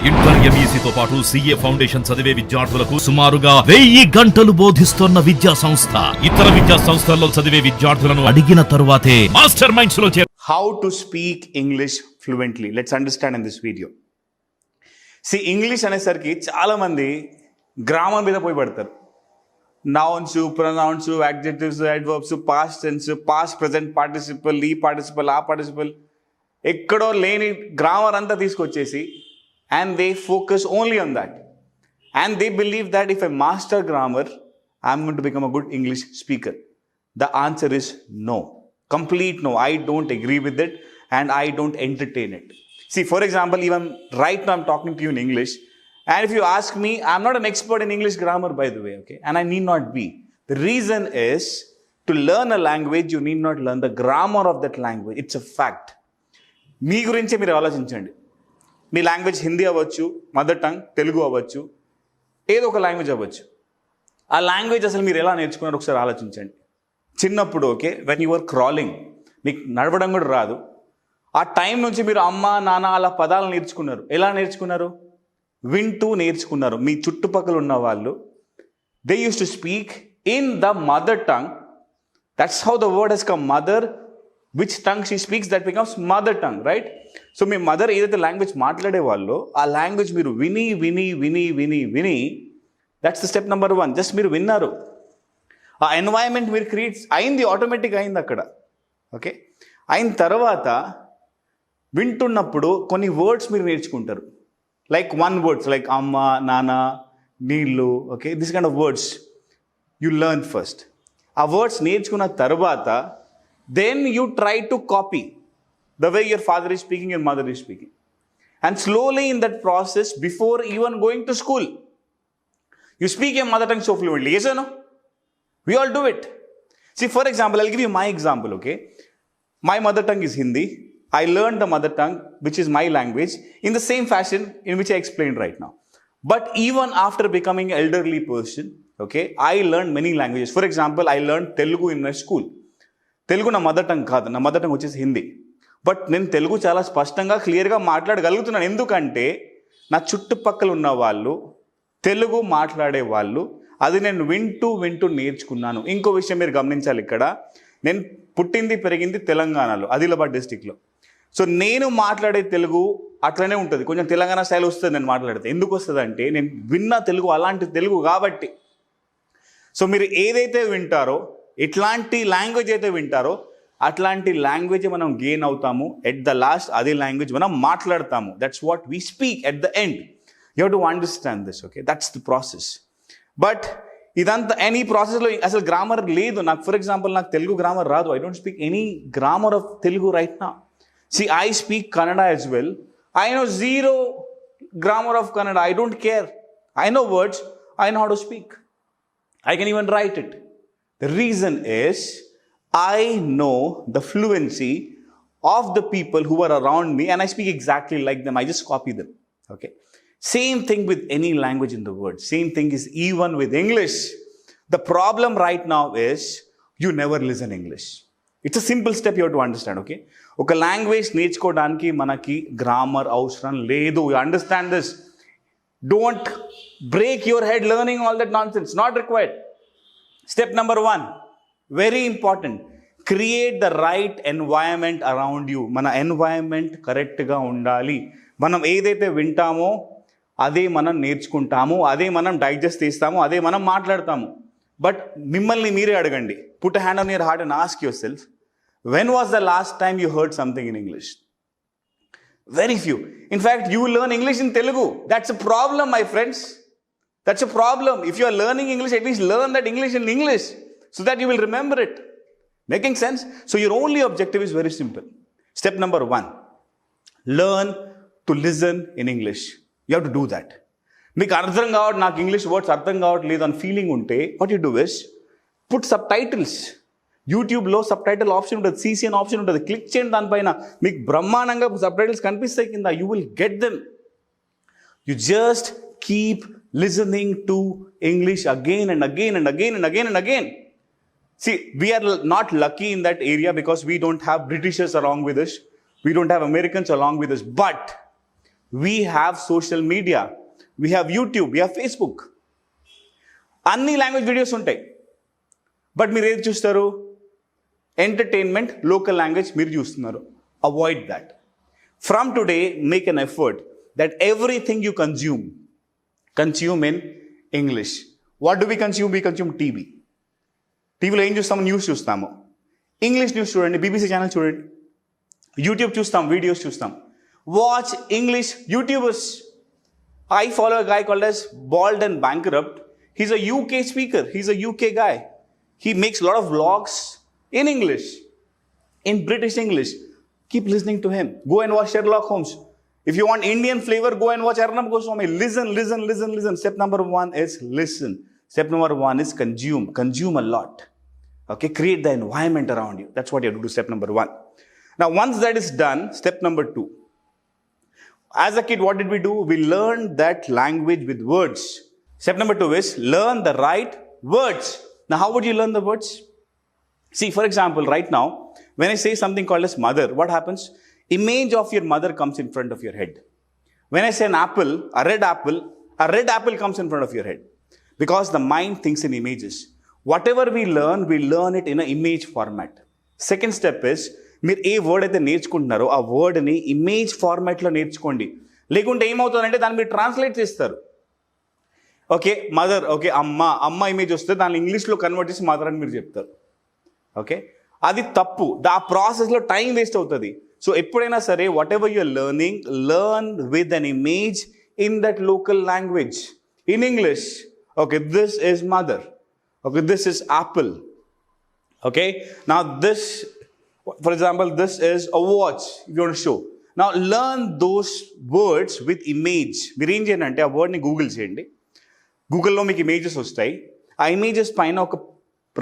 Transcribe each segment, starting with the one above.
Inter ఎంఈసీతో పాటు CA foundation చదివే విద్యార్థులకు సుమారుగా 1000 గంటలు బోధిస్తున్న విద్యా సంస్థ. ఇతర విద్యా సంస్థల్లో చదివే విద్యార్థులను అడిగిన తరువాతే మాస్టర్ మైండ్స్ లో How to speak English fluently. Let's understand in this video. See, English అనేసరికి చాలా మంది గ్రామర్ మీద పోయి పడతారు. Nouns, pronouns, adjectives, adverbs, past tense, past present participle, ఈ పార్టిసిపల్, ఆ పార్టిసిపల్, ఎక్కడో లేని గ్రామర్ అంతా తీసుకొచ్చేసి and they focus only on that. And they believe that if I master grammar, I'm going to become a good English speaker. The answer is no. Complete no. I don't agree with it and I don't entertain it. See, for example, even right now I'm talking to you in English. And if you ask me, I'm not an expert in English grammar, by the way, okay? And I need not be. The reason is, to learn a language, you need not learn the grammar of that language. It's a fact. మీ గురించే మీరు ఆలోచించండి. మీ language Hindi అవ్వచ్చు, mother tongue Telugu అవ్వచ్చు, ఏదో ఒక language అవ్వచ్చు. ఆ language అసలు మీరు ఎలా నేర్చుకున్నారో ఒకసారి ఆలోచించండి. చిన్నప్పుడు okay, when you are crawling, మీకు నడవడం కూడా రాదు, ఆ టైం నుంచి మీరు అమ్మ నాన్న అలా పదాలు నేర్చుకున్నారు. ఎలా నేర్చుకున్నారు? వింటూ నేర్చుకున్నారు. మీ చుట్టుపక్కల ఉన్న వాళ్ళు they use to speak in the mother tongue. That's how the word has come. Mother, which tongue she speaks, that becomes mother tongue, right? So me mother ఏదైతే లాంగ్వేజ్ మాట్లాడే వాళ్ళు, ఆ లాంగ్వేజ్ మీరు విని విని విని విని విని, that's the step number 1. Just మీరు విన్నారు, ఆ ఎన్వైరన్మెంట్ మీరు క్రియేట్ అయింది, ఆటోమేటిక్ అయింది అక్కడ. ఓకే, అయిన తర్వాత వింటున్నప్పుడు కొన్ని వర్డ్స్ మీరు నేర్చుకుంటారు. లైక్ వన్ వర్డ్స్, లైక్ అమ్మ, నాన్న, నీళ్ళు, okay, this kind of words you learn first. ఆ వర్డ్స్ నేర్చుకున్న తర్వాత then you try to copy the way your father is speaking, your mother is speaking. And slowly in that process, before even going to school, you speak your mother tongue so fluently. Yes or no? We all do it. See, for example, I'll give you my example, okay? My mother tongue is Hindi. I learned the mother tongue, which is my language, in the same fashion in which I explained right now. But even after becoming an elderly person, okay, I learned many languages. For example, I learned Telugu in my school. Telugu నా mother tongue కాదు, నా mother tongue వచ్చేసి Hindi. But నేను తెలుగు చాలా స్పష్టంగా క్లియర్గా మాట్లాడగలుగుతున్నాను. ఎందుకంటే నా చుట్టుపక్కల ఉన్న వాళ్ళు తెలుగు మాట్లాడే వాళ్ళు, అది నేను వింటూ వింటూ నేర్చుకున్నాను. ఇంకో విషయం మీరు గమనించాలి, ఇక్కడ నేను పుట్టింది పెరిగింది తెలంగాణలో, ఆదిలాబాద్ డిస్టిక్లో. సో నేను మాట్లాడే తెలుగు అట్లనే ఉంటుంది, కొంచెం తెలంగాణ స్టైల్ వస్తుంది నేను మాట్లాడితే. ఎందుకు వస్తుంది అంటే నేను విన్న తెలుగు అలాంటి తెలుగు కాబట్టి. సో మీరు ఏదైతే వింటారో, ఎట్లాంటి లాంగ్వేజ్ అయితే వింటారో, అట్లాంటి లాంగ్వేజ్ మనం గెయిన్ అవుతాము. ఎట్ ద లాస్ట్ అదే లాంగ్వేజ్ మనం మాట్లాడతాము. That's what we speak at the end. You have to understand this, okay? That's the process. But ఇదంతా ఎనీ ప్రాసెస్లో అసలు గ్రామర్ లేదు. నాకు ఫర్ ఎగ్జాంపుల్ నాకు తెలుగు గ్రామర్ రాదు. I don't speak any grammar of Telugu right నా. See, I speak Kannada as well. I know zero grammar of Kannada. I don't care. I know words. I know how to speak. I can even write it. The reason is I know the fluency of the people who are around me and I speak exactly like them. I just copy them. Okay. Same thing with any language in the world. Same thing is even with English. The problem right now is you never listen English. It's a simple step you have to understand. Okay. ఒక language నేర్చుకోవడానికి మనకి grammar అవసరం లేదు. You understand this? Don't break your head learning all that nonsense. Not required. Step number 1, very important. Create the right environment around you. మన environment కరెక్ట్గా ఉండాలి. మనం ఏదైతే వింటామో అదే మనం నేర్చుకుంటాము, అదే మనం డైజెస్ట్ చేస్తాము, అదే మనం మాట్లాడతాము. బట్ మిమ్మల్ని మీరే అడగండి. Put a hand on your heart and ask yourself, when was the last time you heard something in English? Very few. In fact, you learn English in Telugu. That's a problem, my friends. That's a problem. If you are learning English, at least learn that English in English so that you will remember it. Making sense? So your only objective is very simple. Step number 1, learn to listen in English. You have to do that. మీకు అర్థం కావట్, నాకు English words అర్థం కావట్లేదు అని feeling ఉంటే what you do is put sub titles. యూట్యూబ్లో sub title option ఉంటుంది, CC అని ఆప్షన్ ఉంటుంది. క్లిక్ చేయండి దానిపైన, మీకు బ్రహ్మాండంగా సబ్ టైటిల్స్ కనిపిస్తాయి కింద. You will get them. You just keep listening to English again and again and again and again and again. See, we are not lucky in that area because we don't have Britishers along with us. We don't have Americans along with us. But We have social media. We have YouTube. We have Facebook. అన్ని language videos ఉంటాయి. But మీరు ఏది చూస్తారు? Entertainment, local language మీరు చూస్తున్నారు. Avoid that. From today make an effort that everything you consume in English. What do we consume? We consume TV. టీవీలో ఏం చూస్తాము? న్యూస్ చూస్తాము. ఇంగ్లీష్ న్యూస్ చూడండి, బీబీసీ ఛానల్ చూడండి. యూట్యూబ్ చూస్తాం, వీడియోస్ చూస్తాం. Watch English YouTubers. I follow a guy called as Bald and Bankrupt. He's a UK speaker. He's a UK guy. He makes a lot of vlogs in English, in British English. Keep listening to him. Go and watch Sherlock Holmes. If you want Indian flavor, go and watch Arnab Goswami. Listen. Step number 1 is listen. Step number 1 is consume. Consume a lot. Okay, create the environment around you. That's what you have to do, step number 1. Now, once that is done, step number 2. As a kid, what did we do? We learned that language with words. Step number 2 is learn the right words. Now, how would you learn the words? See, for example, right now, when I say something called as mother, what happens? Image of your mother comes in front of your head. When I say an apple, a red apple comes in front of your head. Because the mind thinks in images. Whatever we learn it in an image format. Second step is, మీరు ఏ word అయితే నేర్చుకుంటున్నారో ఆ వర్డ్ని image ఫార్మాట్లో నేర్చుకోండి. లేకుంటే ఏమవుతుందంటే దాన్ని మీరు translate చేస్తారు. ఓకే, మదర్, ఓకే, అమ్మ ఇమేజ్ వస్తే దాన్ని ఇంగ్లీష్లో కన్వర్ట్ చేసి మదర్ అని మీరు చెప్తారు. ఓకే, అది తప్పు. ఆ ప్రాసెస్లో టైం వేస్ట్ అవుతుంది. సో ఎప్పుడైనా సరే whatever you're learn with an image in that local language. In English, okay, this is mother. Okay, this is apple. Okay, now this, for example, this is a watch. If you want to show. Now learn those words with image. మీరు ఏం చేయండి అంటే ఆ వర్డ్ని Google చేయండి. గూగుల్లో మీకు images వస్తాయి. ఆ ఇమేజెస్ పైన ఒక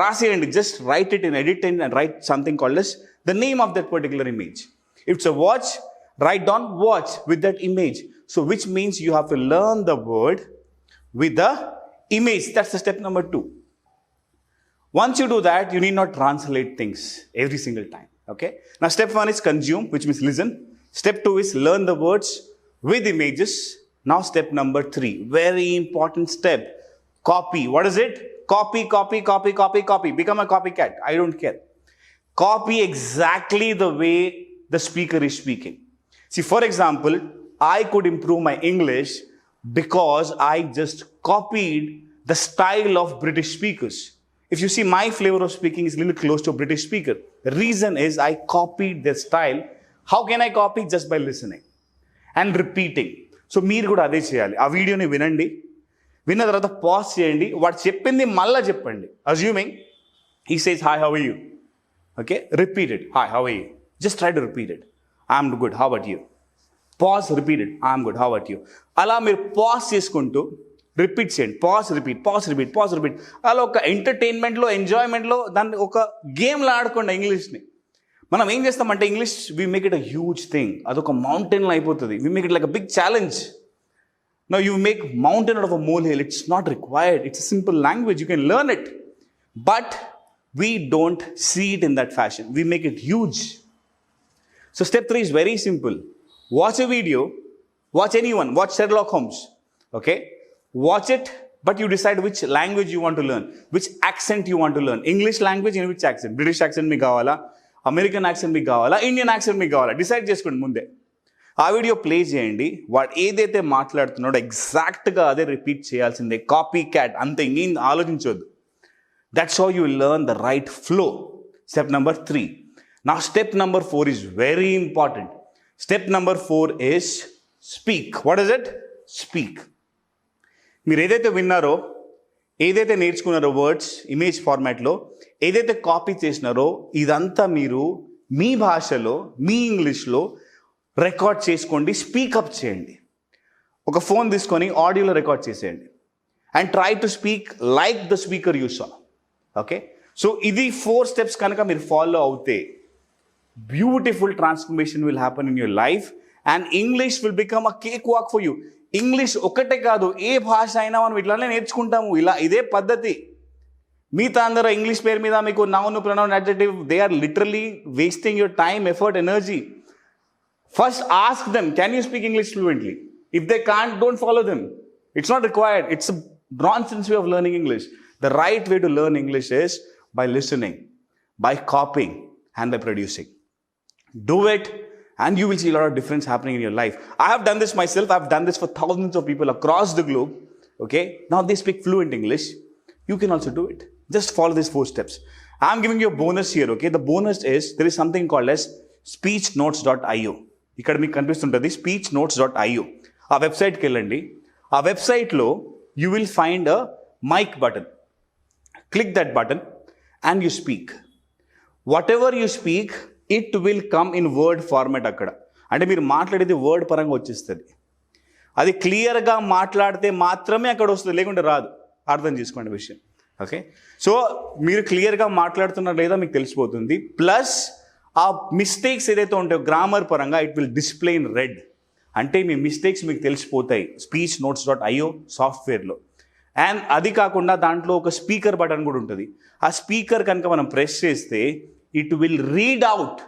రాసేయండి. Just write it in edit and write something called as the name of that particular image. If it's a watch, write down watch with that image. So which means you have to learn the word with the image. That's the step number 2. Once you do that, you need not translate things every single time. Okay? Now, step 1 is consume, which means listen. Step 2 is learn the words with images. Now, step number 3, very important step. Copy. What is it? Copy. Become a copycat. I don't care. Copy exactly the way the speaker is speaking. See, for example, I could improve my English because I just copied the style of British speakers. If you see, my flavor of speaking is a little close to a British speaker. The reason is I copied their style. How can I copy? Just by listening and repeating. So మీరు కూడా అదే చేయాలి. ఆ వీడియోని వినండి, విన్న తర్వాత pause చేయండి, వాడు చెప్పింది మళ్ళీ చెప్పండి. Assuming he says, hi, how are you? Okay, repeat it. Hi, how are you? Just try to repeat it. I'm good, how about you? Pause, repeat it. I'm good, how about you? అలా మీరు pause చేసుకుంటూ repeat చేయండి. Pause repeat. అలా ఒక ఎంటర్టైన్మెంట్లో, ఎంజాయ్మెంట్లో దాన్ని ఒక గేమ్లో ఆడుకోండి ఇంగ్లీష్ని. మనం ఏం చేస్తామంటే English we make it a huge thing. అదొక మౌంటైన్లో అయిపోతుంది. We make it like a big challenge. No you make mountain out of a molehill. It's not required. It's a simple language. You can learn it. But we don't see it in that fashion. We make it huge. So step 3 is very simple. Watch a video. Watch anyone. Watch Sherlock Holmes. Okay? Watch it, but you decide which language you want to learn. Which accent you want to learn. English language in which accent? British accent mi kavala, American accent mi kavala, Indian accent mi kavala. Decide చేసుకోండి ముందే. ఆ video play చేయండి. వాడు ఏదైతే మాట్లాడుతున్నాడో ఎగ్జాక్ట్గా అదే repeat చేయాల్సిందే. కాపీ క్యాట్ అంతే, ఇంకేం ఆలోచించొద్దు. That's how you will learn the right flow. Step number 3. Now, step number 4 is very important. Step number 4 is speak. What is it? Speak. మీరు ఏదైతే విన్నారో, ఏదైతే నేర్చుకున్నారో వర్డ్స్ ఇమేజ్ ఫార్మాట్లో, ఏదైతే కాపీ చేసినారో ఇదంతా మీరు మీ భాషలో, మీ ఇంగ్లీష్లో రికార్డ్ చేసుకోండి. స్పీకప్ చేయండి. ఒక ఫోన్ తీసుకొని ఆడియోలో రికార్డ్ చేసేయండి. And try to speak like the speaker you saw. Okay, so ఇది 4 steps కనుక మీరు ఫాలో అవుతే beautiful transformation will happen in your life and English will become a cakewalk for you. English ఒకటే కాదు, ఏ భాష అయినా మనం ఇట్లానే నేర్చుకుంటాము. ఇదే పద్ధతి. మిగతా అందరూ ఇంగ్లీష్ పేరు మీద మీకు noun, pronoun, adjective, they are literally wasting your time, effort, energy. First ask them, can you speak English fluently? If they can't, don't follow them. It's not required. It's a nonsense way of learning English. The right way to learn English is by listening, by copying, and by producing. Do it, and you will see a lot of difference happening in your life. I have done this myself. I've done this for thousands of people across the globe. Okay, now they speak fluent English. You can also do it. Just follow these 4 steps. I'm giving you a bonus here. Okay, the bonus is there is something called as speechnotes.io. ఇక్కడ మీకు కనిపిస్తుంటుంది speechnotes.io. ఆ వెబ్సైట్కి వెళ్ళండి. ఆ వెబ్సైట్లో you will find a mic button. Click that button and you speak. Whatever you speak, it will come in word format. అక్కడ అంటే మీరు మాట్లాడేది వర్డ్ పరంగా వచ్చేస్తుంది. అది క్లియర్గా మాట్లాడితే మాత్రమే అక్కడ వస్తుంది, లేకుంటే రాదు. అర్థం చేసుకోండి విషయం. ఓకే, సో మీరు క్లియర్గా మాట్లాడుతున్నారు లేదా మీకు తెలిసిపోతుంది. ప్లస్ ఆ మిస్టేక్స్ ఏదైతే ఉంటాయో గ్రామర్ పరంగా it will display in red. అంటే మీ మిస్టేక్స్ మీకు తెలిసిపోతాయి speechnotes.io సాఫ్ట్వేర్లో. అండ్ అది కాకుండా దాంట్లో ఒక స్పీకర్ బటన్ కూడా ఉంటుంది. ఆ స్పీకర్ కనుక మనం ప్రెస్ చేస్తే it will read out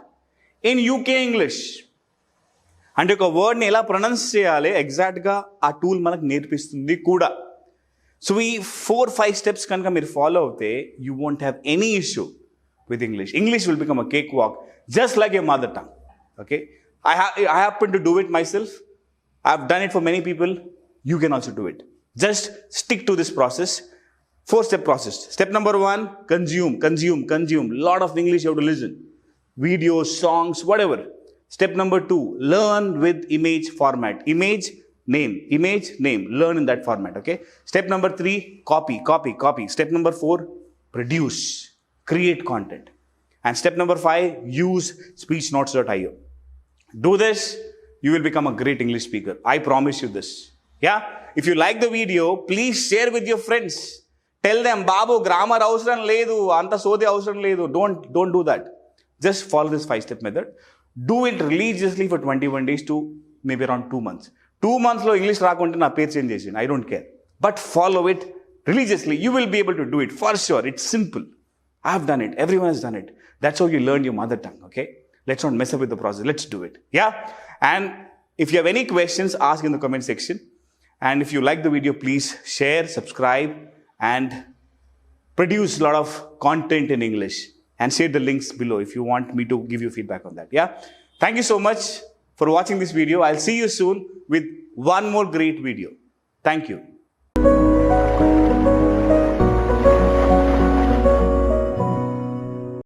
in UK English. అంటే ఒక వర్డ్ని ఎలా ప్రొనౌన్స్ చేయాలి ఎగ్జాక్ట్గా ఆ టూల్ మనకు నేర్పిస్తుంది కూడా. సో ఈ 4-5 స్టెప్స్ కనుక మీరు ఫాలో అవుతే you won't have any issue with English. English will become a cakewalk, just like your mother tongue. Okay, I happen to do it myself. I've done it for many people. You can also do it. Just stick to this process. 4-step process. Step number 1, consume. Lot of English you have to listen. Videos, songs, whatever. Step number 2, learn with image format. Image, name. Learn in that format. Okay. Step number 3, copy. Step number 4, produce. Create content. And step number 5, use speechnotes.io. Do this, you will become a great English speaker. I promise you this. Yeah? If you like the video, please share with your friends. Tell them, Babu, grammar avsaram ledu, anta sodhi avsaram ledu. Don't do that. Just follow this 5-step method. Do it religiously for 21 days to maybe around 2 months. 2 months lo English raakunte na పేరు change చేసి, I don't care. But follow it religiously. You will be able to do it for sure. It's simple. I have done it. Everyone has done it. That's how you learn your mother tongue, okay? Let's not mess up with the process. Let's do it. Yeah? And if you have any questions, ask in the comment section. And if you like the video, please share, subscribe, and produce a lot of content in English. And share the links below if you want me to give you feedback on that. Yeah? Thank you so much for watching this video. I'll see you soon with one more great video. Thank you.